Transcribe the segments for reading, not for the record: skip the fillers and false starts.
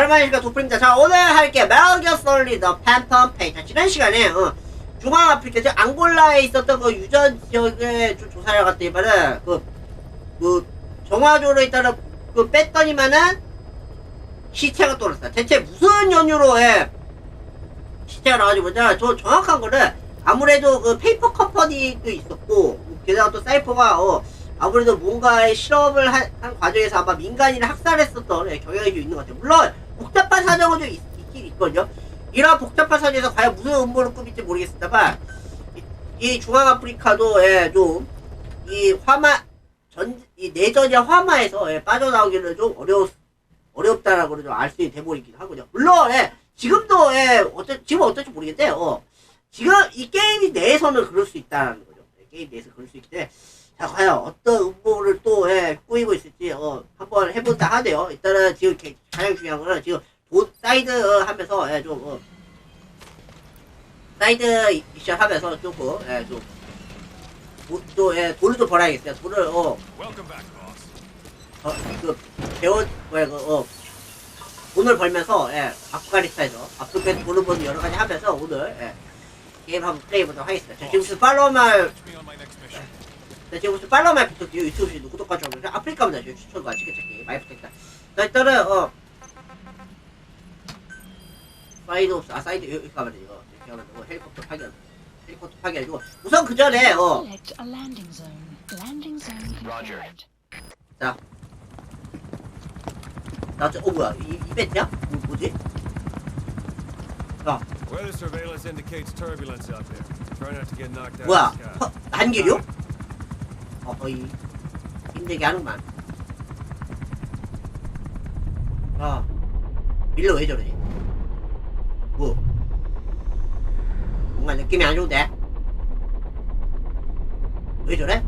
여러분들과 도플입니다. 자, 오늘 할게 메tal 솔리드 팬텀 페이. 자, 지난 시간에 중앙 아프리카 앙골라에 있었던 그 유전 지역에 좀 조사를 갔더니만은 그 정화조로 일단은 그 뺐더니만은 시체가 떨어졌다. 대체 무슨 연유로 시체가 나와가지고 뭐냐? 저 정확한 거는 아무래도 그 페이퍼 컴퍼니도 있었고 게다가 또 사이퍼가 아무래도 뭔가의 실험을 한 과정에서 아마 민간인을 학살했었던 경향이 좀 있는 것 같아요. 물론 복잡한 사정은 좀 있긴 있거든요. 이런 복잡한 사정에서 과연 무슨 음모를 꾸밀지 모르겠습니다만 이 중앙아프리카도 좀 이 이 내전이나 화마에서 빠져나오기는 좀 어렵다라고 좀 알 수 있는 대목이긴 하거든요. 물론 지금도 지금 어떨지 모르겠는데 지금 이 게임 내에서는 그럴 수 있다는 거죠. 게임 내에서 그럴 수 있기 때문에 자, 과연 어떤 음모를 또 꾸미고 있을지 한번 해본다 하네요. 일단은 지금 가장 중요한 거는 지금 사이드 하면서 사이드 미션 하면서 조금 돈을 좀 벌어야겠어요. 돈을 돈을 벌면서 아프가니스탄에서 돈을 버는 여러 가지 하면서 오늘 게임 한번 플레이해보도록 하겠습니다. 자, 지금 팔로우만 지금 무슨 팔로우만 부탁드려요. 유튜브 구독과 좋아요. 아프리카보다 추천과 찍기 많이 부탁드립니다. 자, 일단은 사이드 옵스 사이드 여기 가면 이거 이렇게 하면 되고 헬리콥터 파괴해주고 우선 그 전에 자, 뭐야 이벤트야? 뭐지? 자, 뭐야 한길이요? 거의 힘들게 하는구만. 밀러 왜 저러지? 뭔가 느낌이 안 좋은데? 왜 저래?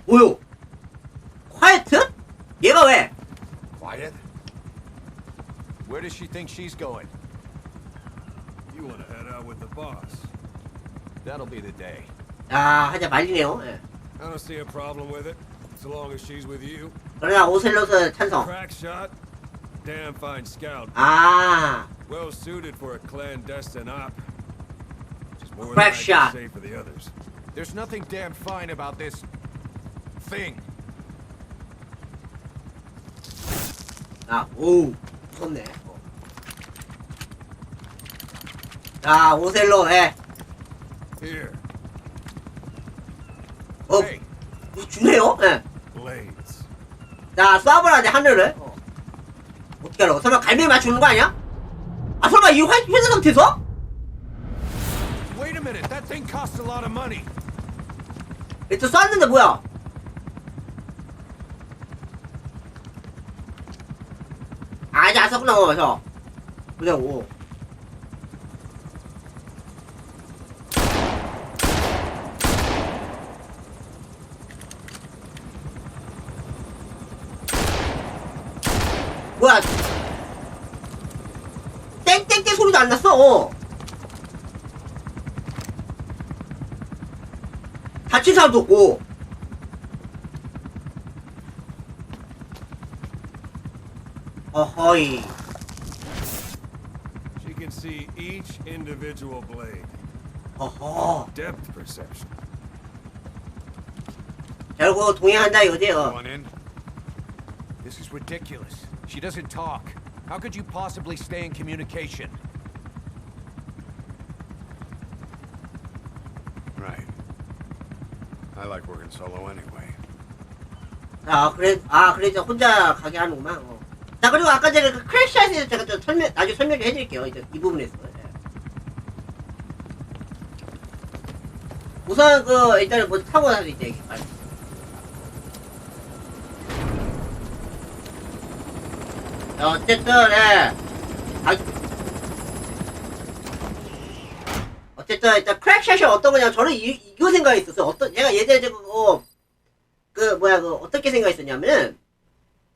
뭐요? 콰이어트? 얘가 왜? Quiet? Where does she think she's going? You want to head out with the boss? That'll be the day. 하자 말리네요. I don't see a problem with it, so long as she's with you. 그러나 오셀롯은 찬성. Crack shot, damn fine scout. Well suited for a clandestine op. Just more Crack than I shot. can say for the others. There's nothing damn fine about this thing. 무섭네. 자, 오셀롯, Here, 주네요? blades. 자, 쏴보라네, 하늘을. 어떻게 하라고? 설마 갈매기 맞추는 거 아니야? 설마 이 회사 상태에서? Wait a minute, that thing costs a lot of money. 일단 쐈는데 뭐야? 이제 안 쐈구나, 저. 보자고. 뭐야? 땡땡땡 소리도 안 났어. 다친 사람도 없고. 어허이. She can see each individual blade. 어허. Depth perception. 결국 동의한다 이거지. Going in. This is ridiculous. She doesn't talk. How could you possibly stay in communication? Right. I like working solo anyway. 그래 이제 혼자 가게 하는구만. 자, 그리고 아까 전에 그 크래시샷에 제가 좀 나중에 설명을 해드릴게요. 이제 이 부분에서. 우선 일단은 뭐 타고 나서 이제 이렇게 빨리. 어쨌든 일단 크랙샷이 어떤 거냐, 저는 이거 생각했었어요. 얘가 예전에 어떻게 생각했었냐면은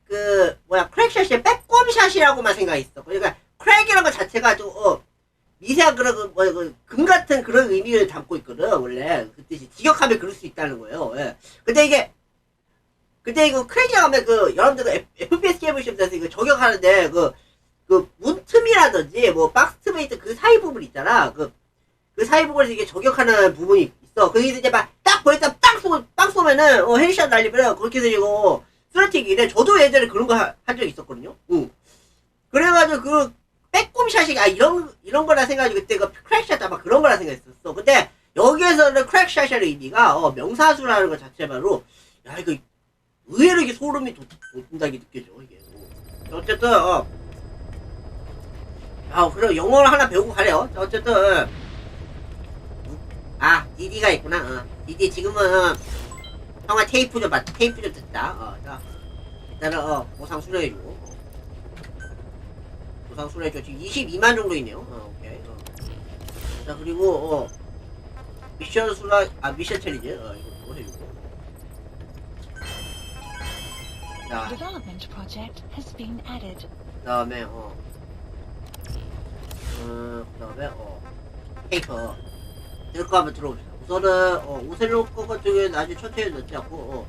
크랙샷이 빼꼼샷이라고만 생각했어. 그러니까 크랙이라는 것 자체가 좀 미세한 그런 금 같은 그런 의미를 담고 있거든. 원래 그 뜻이 직역하면 그럴 수 있다는 거예요. 근데 이게 근데 이거 크레이지 하면 그 여러분들 FPS 게임을 시험에서 이거 저격하는데 그 문틈이라든지 뭐 박스 트메이트 그 사이 부분 있잖아. 그 사이 부분에서 이게 저격하는 부분이 있어. 거기서 이제 막 딱 보니까 빵 쏘면은 헤드샷 날리면 그렇게 되고 스트라테기인데 저도 예전에 그런 거 한 적 있었거든요. 그래가지고 그 빼꼼샷이 이런 거라 생각하고 그때 그 크랙샷 아마 그런 거라 생각했었어. 근데 여기에서는 크랙샷이라는 의미가 명사수라는 것 자체만으로 야 이거 의외로 이게 소름이 돋는다게 느껴져 이게. 어쨌든 그럼 영어를 하나 배우고 가래요. 어쨌든 디디가 있구나. 디디 지금은 형아 테이프 좀 듣자. 자 일단은 보상 수료해주고 보상 수료해줘. 지금 22만 정도 있네요. 오케이. 자 그리고 미션 미션 챌린지 이거 해주고. 자 Development project has been added. 그다음에 그다음에 페이퍼 들거 한번 들어봅시다. 우선은 오셀로 거 같은 경우에 나중에 천천히 넣지 않고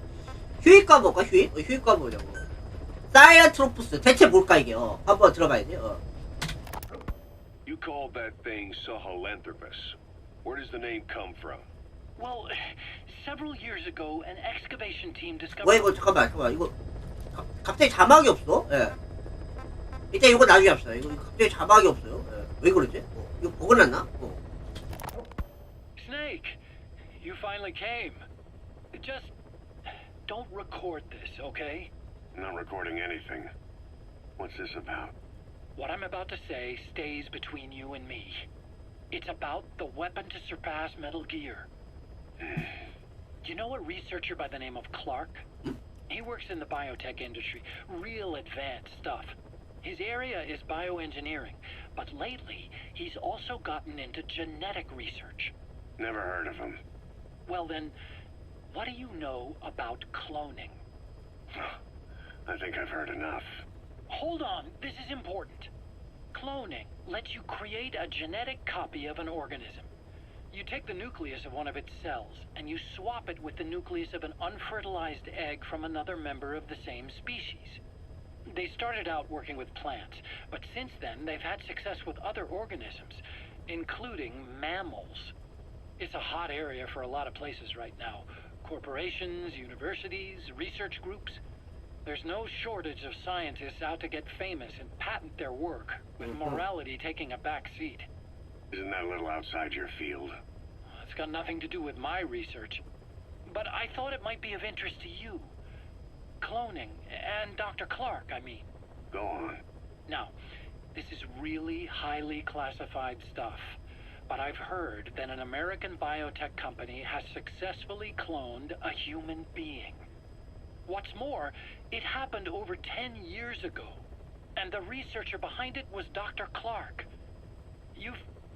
휴익과 볼까? 휴익과 보자고. 사이언트로푸스 대체 뭘까 이게? 한번 들어봐야 돼. You called that thing Sahelanthropus. Where does the name come from? Well, several years ago, an excavation team discovered. 뭐야 이거 잠깐만 이거 갑자기 자막이 없어. 예. 일단 이거 나중에 합시다. 이거 갑자기 자막이 없어요. 예. 왜 그러지? 이거 버그났나? Snake, you finally came. Just don't record this, okay? Not recording anything. What's this about? What I'm about to say stays between you and me. It's about the weapon to surpass Metal Gear. You know a researcher by the name of Clark? He works in the biotech industry, real advanced stuff. His area is bioengineering, but lately he's also gotten into genetic research. Never heard of him. Well then, what do you know about cloning? I think I've heard enough. Hold on, this is important. Cloning lets you create a genetic copy of an organism. You take the nucleus of one of its cells, and you swap it with the nucleus of an unfertilized egg from another member of the same species. They started out working with plants, but since then they've had success with other organisms, including mammals. It's a hot area for a lot of places right now. Corporations, universities, research groups. There's no shortage of scientists out to get famous and patent their work, with morality taking a back seat. Isn't that a little outside your field? It's got nothing to do with my research. But I thought it might be of interest to you. Cloning, and Dr. Clark, I mean. Go on. Now, this is really highly classified stuff. But I've heard that an American biotech company has successfully cloned a human being. What's more, it happened over 10 years ago. And the researcher behind it was Dr. Clark. You've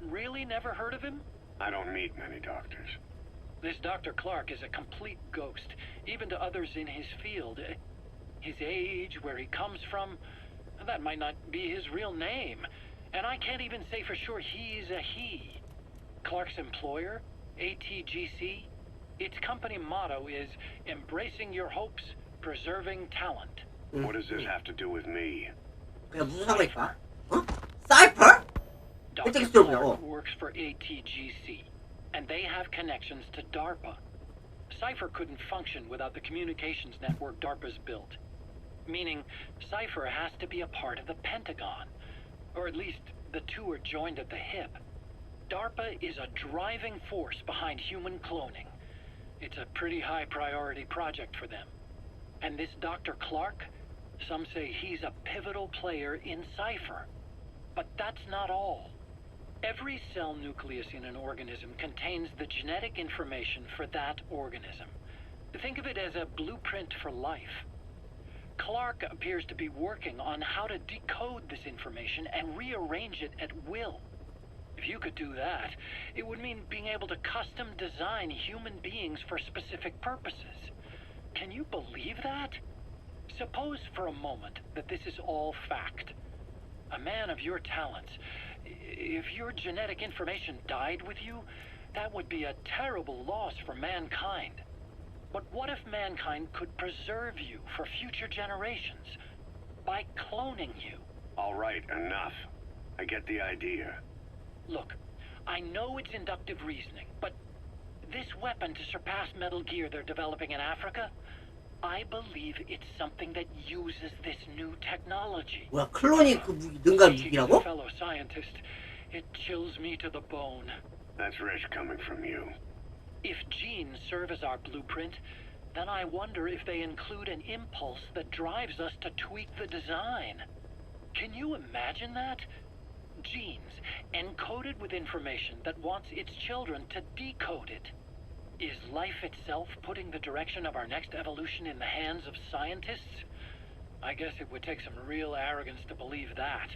really never heard of him? I don't meet many doctors. This Dr. Clark is a complete ghost, even to others in his field. His age, where he comes from, that might not be his real name. And I can't even say for sure he's a he. Clark's employer, ATGC, its company motto is embracing your hopes, preserving talent. What does this have to do with me? 그냥 무슨 상관일까? 사이퍼? Dr. Clark works for ATGC, and they have connections to DARPA. Cypher couldn't function without the communications network DARPA's built. Meaning, Cypher has to be a part of the Pentagon. Or at least, the two are joined at the hip. DARPA is a driving force behind human cloning. It's a pretty high priority project for them. And this Dr. Clark, some say he's a pivotal player in Cypher. But that's not all. Every cell nucleus in an organism contains the genetic information for that organism. Think of it as a blueprint for life. Clark appears to be working on how to decode this information and rearrange it at will. If you could do that, it would mean being able to custom design human beings for specific purposes. Can you believe that? Suppose for a moment that this is all fact. A man of your talents, if your genetic information died with you, that would be a terrible loss for mankind. But what if mankind could preserve you for future generations by cloning you? All right, enough. I get the idea. Look, I know it's inductive reasoning, but this weapon to surpass Metal Gear they're developing in Africa, I believe it's something that uses this new technology. 뭐야, 클론이 그 무기, 능가한 무기라고? Fellow scientist, it chills me to the bone. That's rich coming from you. If genes serve as our blueprint, then I wonder if they include an impulse that drives us to tweak the design. Can you imagine that? Genes encoded with information that wants its children to decode it. Is life itself putting the direction of our next evolution in the hands of scientists? I guess it would take some real arrogance to believe that.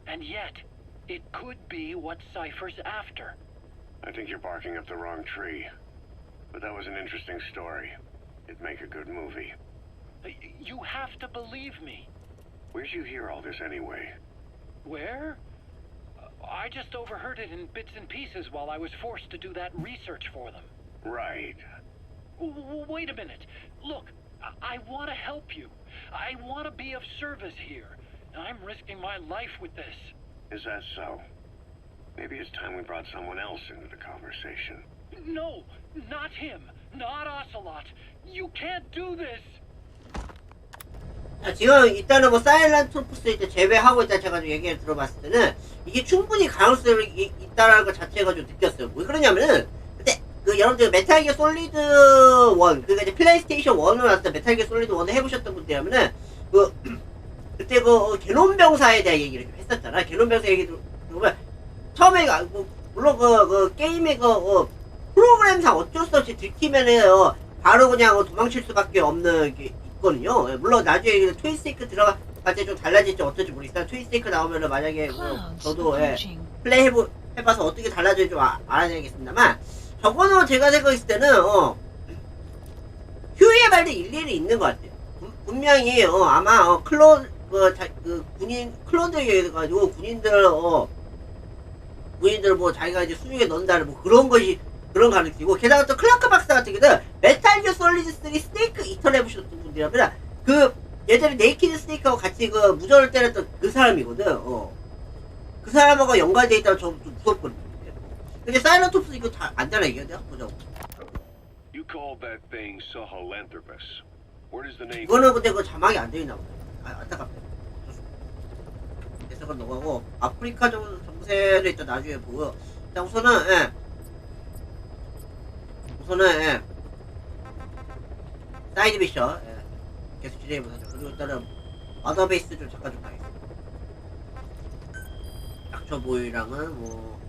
And yet, it could be what Cypher's after. I think you're barking up the wrong tree. But that was an interesting story. It'd make a good movie. You have to believe me. Where'd you hear all this anyway? Where? I just overheard it in bits and pieces while I was forced to do that research for them. Right. Wait a minute. Look, I want to help you. I want to be of service here. I'm risking my life with this. Is that so? Maybe it's time we brought someone else into the conversation. No, not him. Not Ocelot. You can't do this. 자, 지금 일단은 뭐 사일런트 토프스 이제 제외하고 일단 제가 좀 얘기를 들어봤을 때는 이게 충분히 가능성이 있다라는 것 자체가 좀 느꼈어요. 왜 그러냐면은 그때 그 여러분들 메탈 기어 솔리드 1 그러니까 이제 플레이스테이션 1으로 나왔을 때 메탈 기어 솔리드 1을 해보셨던 분들이라면은 그때 그 개놈 병사에 대한 얘기를 좀 했었잖아. 개놈 병사 얘기 들어보면 처음에 뭐 물론 그 게임의 프로그램상 어쩔 수 없이 들키면은 바로 그냥 도망칠 수밖에 없는 게 있거든요. 물론 나중에 트윈스테이크 들어갈 때 좀 달라질지 어떨지 모르겠어요. 트윈스테이크 나오면은 만약에 저도 플레이 해봐서 어떻게 달라질지 좀 알아야겠습니다만 적어도 제가 생각했을 때는 휴이의 말도 일리는 있는 것 같아요. 분명히 아마 클론들 얘기해가지고 군인들 뭐 자기가 이제 수중에 넣는다는 뭐 그런 것이 그런 가능성이고 게다가 또 클라크 박사 같은 경우는 메탈 기어 솔리드 3 스네이크 이터를 해보셨던 분들이라면 그 예전에 네이키드 스네이크하고 같이 그 무전을 때렸던 그 사람이거든. 그 사람하고 연관되어 있다면 좀 무섭거든요. 근데 사일런토프스 이거 다 안잖아 이게 내가 보자고. You called that thing Sahelanthropus. Where does the name? 이거는 근데 그 자막이 안 되어 있나 보네. 안타깝네. 그래서 그건 넘어가고 아프리카 정세를 일단 나중에 보고 일단 우선은 사이드 미션 계속 진행해보자. 그리고 일단은 마더베이스 좀 잠깐 좀 가겠습니다. 약초보이랑은 뭐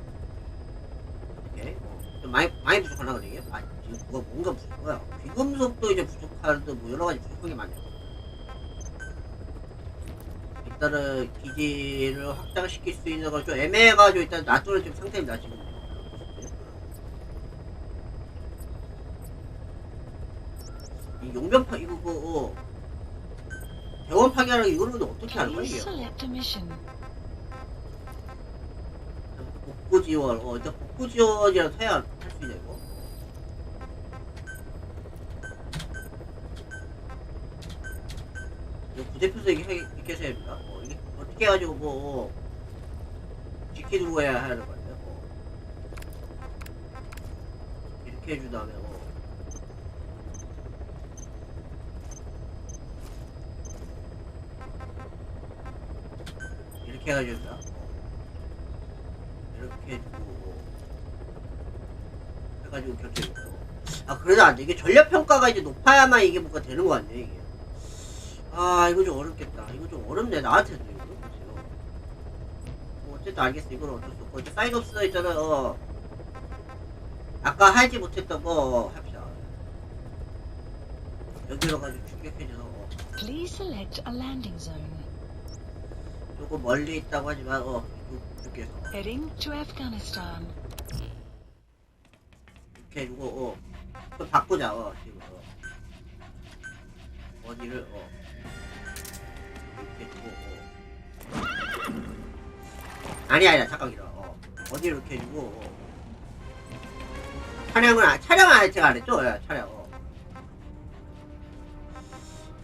이렇게 좀 많이 부족하나 그래 이게? 지금 뭔가 부족해요. 귀금속도 이제 부족하는데 뭐 여러가지 부족한 게 많네요. 일단은 기지를 확장시킬 수 있는 걸 좀 애매해가지고 일단 놔두는 좀 상태입니다 지금. 이 용병파 이거 대원 파괴하는 이거는 어떻게 하는 거야 이게? 복구 지원 일단 복구 지원이라도 해야 할 수 있냐 이거? 이거 부대표소 이렇게 해서 해야 됩니다. 이게 어떻게 해가지고 뭐 지키고 해야 하는 건데 이렇게 해준 다음에 이렇게 해가지고 이렇게 해가지고 결정이고 그래도 안돼. 이게 전략평가가 이제 높아야만 이게 뭔가 되는 거 같네 이게. 이거 좀 어렵겠다. 이거 좀 어렵네 나한테도 이거. 뭐 어쨌든 알겠어. 이건 어쩔 수 없고 이제 사이드업스 있잖아. 아까 하지 못했던 거 합시다. 여기로 가지고 충격해줘서 Please select a landing zone. 조금 멀리 있다고 하지만 이쪽에서 Heading to Afghanistan. 이렇게 해주고 좀 바꾸자. 지금 어디를 이렇게 해주고 아니야 잠깐 기다려. 어디를 이렇게 해주고 차량은 제가 안 했죠? 차량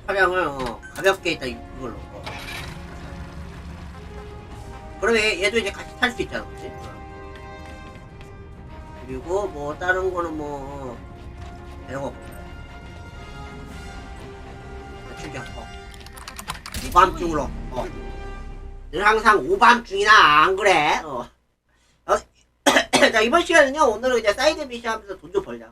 차량을 가볍게 일단 이걸로. 그러면 얘도 이제 같이 탈 수 있잖아, 그치? 그리고 뭐 다른 거는 뭐 배려가 없어요. 출격. 오밤중으로. 늘 항상 오밤중이나 안 그래? 자, 이번 시간은요, 오늘은 이제 사이드 미션 하면서 돈 좀 벌자.